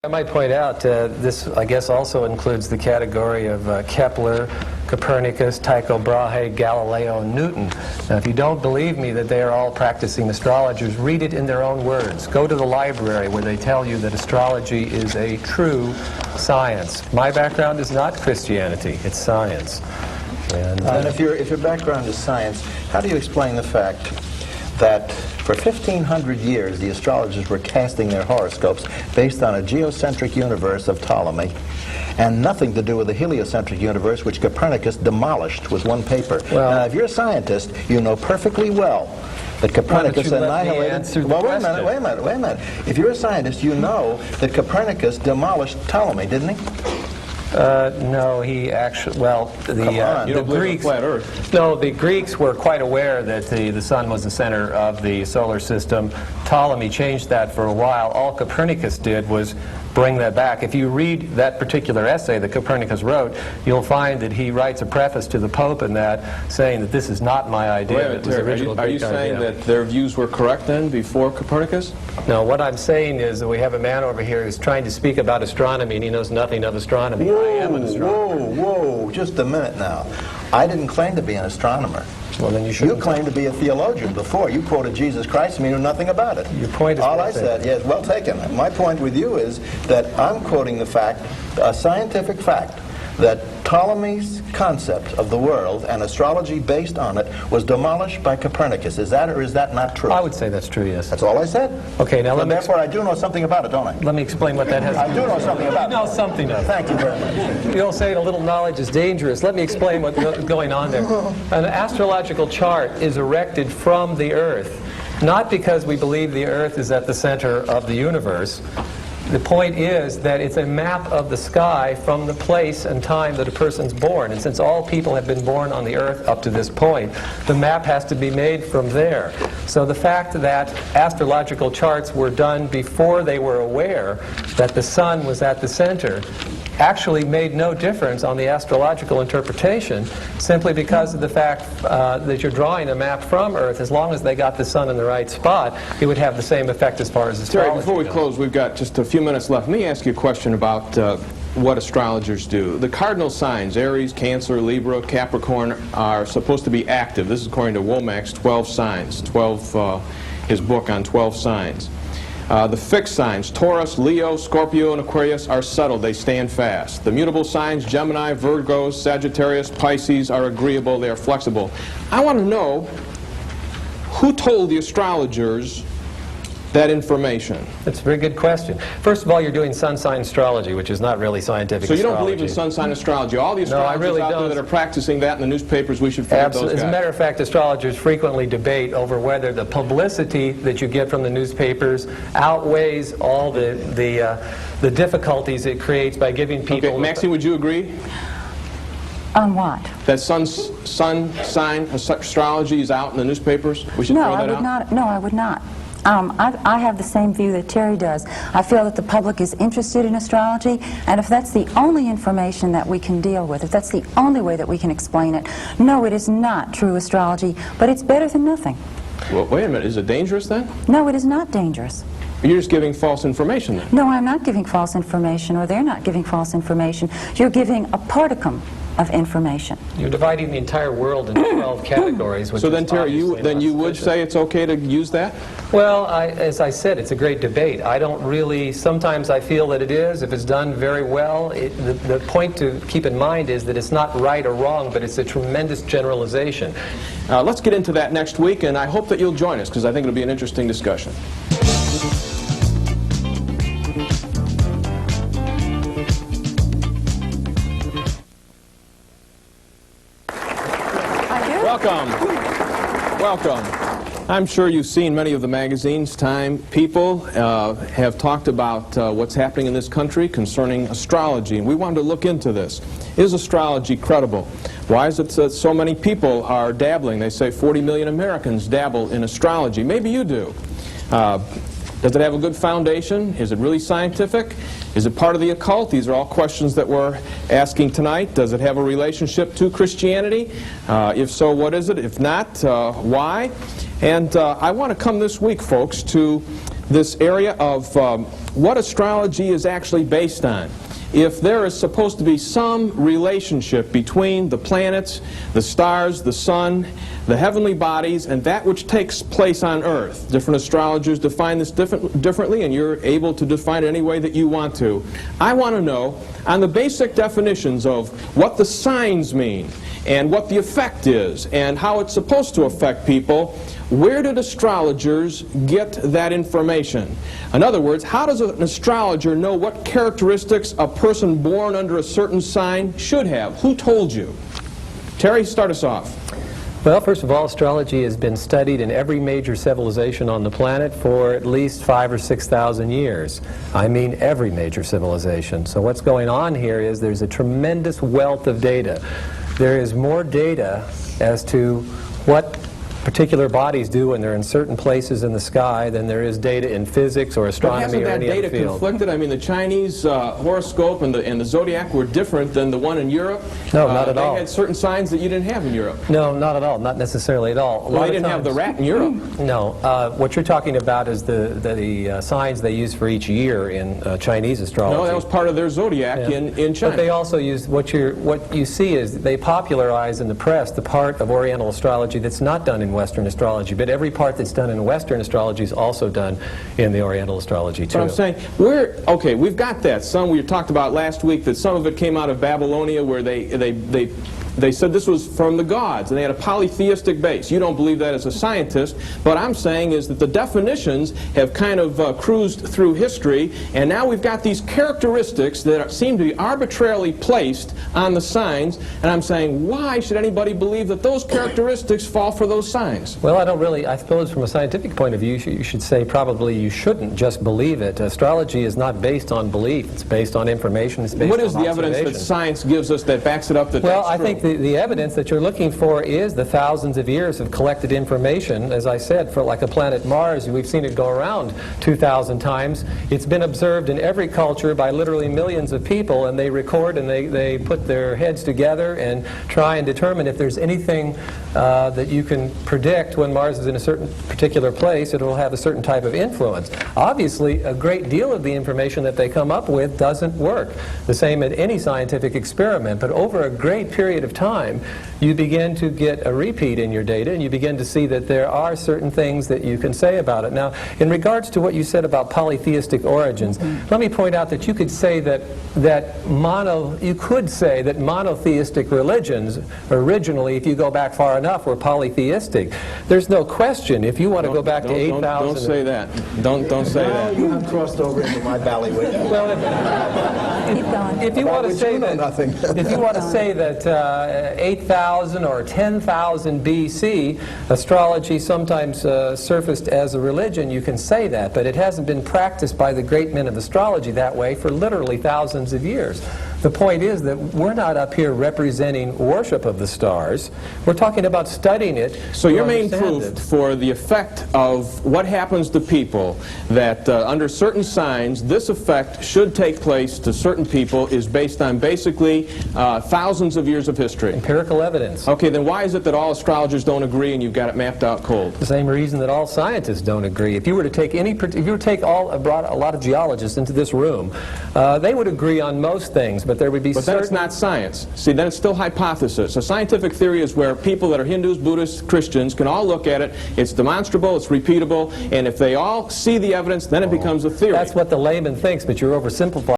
I might point out this, I guess, also includes the category of Kepler, Copernicus, Tycho Brahe, Galileo, and Newton. Now, if you don't believe me that they are all practicing astrologers, read it in their own words. Go to the library where they tell you that astrology is a true science. My background is not Christianity, it's science. And if your background is science, how do you explain the fact that for 1,500 years the astrologers were casting their horoscopes based on a geocentric universe of Ptolemy and nothing to do with the heliocentric universe which Copernicus demolished with one paper? Well, now, if you're a scientist, you know perfectly well that Copernicus annihilated... Well, wait a minute. If you're a scientist, you know that Copernicus demolished Ptolemy, didn't he? No, he actually, well, the Greeks, flat Earth. No, the Greeks were quite aware that the sun was the center of the solar system. Ptolemy changed that for a while. All Copernicus did was bring that back. If you read that particular essay that Copernicus wrote, you'll find that he writes a preface to the Pope in that, saying that this is not my idea. Wait a minute, are you saying that their views were correct then, before Copernicus? No, what I'm saying is that we have a man over here who's trying to speak about astronomy and he knows nothing of astronomy. I am an astronomer. Whoa, just a minute now. I didn't claim to be an astronomer. Well, then you should. You claimed to be a theologian before. You quoted Jesus Christ and you knew nothing about it. Your point is all I said, yes, well taken. My point with you is that I'm quoting the fact, a scientific fact, that Ptolemy's concept of the world and astrology based on it was demolished by Copernicus. Is that or is that not true? I would say that's true, yes. That's all I said. Okay, now therefore I do know something about it, don't I? Let me explain what that has to do. I do know something about it. You know something of it. Thank you very much. You'll say a little knowledge is dangerous. Let me explain what's going on there. An astrological chart is erected from the Earth, not because we believe the Earth is at the center of the universe. The point is that it's a map of the sky from the place and time that a person's born. And since all people have been born on the Earth up to this point, the map has to be made from there. So the fact that astrological charts were done before they were aware that the sun was at the center actually made no difference on the astrological interpretation, simply because of the fact that you're drawing a map from Earth. As long as they got the sun in the right spot, it would have the same effect as far as astrology Terry, before we close, we've got just a few minutes left. Let me ask you a question about what astrologers do. The cardinal signs, Aries, Cancer, Libra, Capricorn, are supposed to be active. This is according to Womack's 12 signs, his book on 12 signs. The fixed signs, Taurus, Leo, Scorpio, and Aquarius, are settled. They stand fast. The mutable signs, Gemini, Virgo, Sagittarius, Pisces, are agreeable. They are flexible. I want to know who told the astrologers that information? That's a very good question. First of all, you're doing sun sign astrology, which is not really scientific So you astrology. don't believe in sun sign astrology? All the astrologers really out there that are practicing that in the newspapers, we should find those guys. As a matter of fact, astrologers frequently debate over whether the publicity that you get from the newspapers outweighs all the difficulties it creates by giving people... Okay, Maxine, would you agree? On what? That sun sign astrology is out in the newspapers? We should throw that out? No, I would not. I have the same view that Terry does. I feel that the public is interested in astrology, and if that's the only information that we can deal with, if that's the only way that we can explain it, no, it is not true astrology, but it's better than nothing. Well, wait a minute. Is it dangerous then? No, it is not dangerous. You're just giving false information then? No, I'm not giving false information, or they're not giving false information. You're giving a particum of information. You're dividing the entire world into 12 categories. Which so then, Terry, you would say it's okay to use that? Well, as I said, it's a great debate. I don't really, sometimes I feel that it is, if it's done very well. The point to keep in mind is that it's not right or wrong, but it's a tremendous generalization. Let's get into that next week, and I hope that you'll join us, because I think it'll be an interesting discussion. Welcome. I'm sure you've seen many of the magazines. Time people have talked about what's happening in this country concerning astrology, and we wanted to look into this. Is astrology credible? Why is it that so many people are dabbling? They say 40 million Americans dabble in astrology. Maybe you do. Does it have a good foundation? Is it really scientific? Is it part of the occult? These are all questions that we're asking tonight. Does it have a relationship to Christianity? If so, what is it? If not, why? And I want to come this week, folks, to this area of what astrology is actually based on. If there is supposed to be some relationship between the planets, the stars, the sun, the heavenly bodies, and that which takes place on Earth. Different astrologers define this differently, and you're able to define it any way that you want to. I want to know, on the basic definitions of what the signs mean, and what the effect is, and how it's supposed to affect people, where did astrologers get that information? In other words, how does an astrologer know what characteristics a person born under a certain sign should have? Who told you? Terry, start us off. Well, first of all, astrology has been studied in every major civilization on the planet for at least 5,000 or 6,000 years. I mean every major civilization. So what's going on here is there's a tremendous wealth of data. There is more data as to what particular bodies do when they're in certain places in the sky than there is data in physics or astronomy or any other field. But hasn't that data conflicted? I mean, the Chinese horoscope and the zodiac were different than the one in Europe. No, not at all. They had certain signs that you didn't have in Europe. No, not at all. Not necessarily at all. Well, they didn't have the rat in Europe. No. What you're talking about is the signs they use for each year in Chinese astrology. No, that was part of their zodiac in China. But they also use, what you see is they popularize in the press the part of Oriental astrology that's not done in Western astrology, but every part that's done in Western astrology is also done in the Oriental astrology too. But I'm saying, okay, we've got that. Some we talked about last week, that some of it came out of Babylonia, where they said this was from the gods, and they had a polytheistic base. You don't believe that as a scientist, but I'm saying is that the definitions have kind of cruised through history, and now we've got these characteristics that seem to be arbitrarily placed on the signs, and I'm saying, why should anybody believe that those characteristics fall for those signs? Well, I suppose from a scientific point of view, you should say probably you shouldn't just believe it. Astrology is not based on belief. It's based on information. It's based What on is the evidence that science gives us that backs it up that Well, that's true? I think the evidence that you're looking for is the thousands of years of collected information. As I said, for like a planet Mars, we've seen it go around 2,000 times. It's been observed in every culture by literally millions of people, and they record and they put their heads together and try and determine if there's anything that you can predict when Mars is in a certain particular place. It will have a certain type of influence. Obviously, a great deal of the information that they come up with doesn't work. The same at any scientific experiment, but over a great period of time, you begin to get a repeat in your data, and you begin to see that there are certain things that you can say about it. Now, in regards to what you said about polytheistic origins, let me point out that you could say that monotheistic religions originally, if you go back far enough, were polytheistic. There's no question. If you want to go back to 8,000... Don't say that. Don't say that. You have crossed over into my bailiwick. Well, if you want to say that, if you want to say that 8,000 or 10,000 BC, astrology sometimes surfaced as a religion, you can say that, but it hasn't been practiced by the great men of astrology that way for literally thousands of years. The point is that we're not up here representing worship of the stars. We're talking about studying it. So your main proof for the effect of what happens to people, that under certain signs this effect should take place to certain people, is based on basically thousands of years of history. Empirical evidence. Okay, then why is it that all astrologers don't agree and you've got it mapped out cold? The same reason that all scientists don't agree. If you were to take a lot of geologists into this room, they would agree on most things, but there would be But then it's not science. See, then it's still hypothesis. A scientific theory is where people that are Hindus, Buddhists, Christians can all look at it. It's demonstrable, it's repeatable, and if they all see the evidence, then it becomes a theory. That's what the layman thinks, but you're oversimplifying.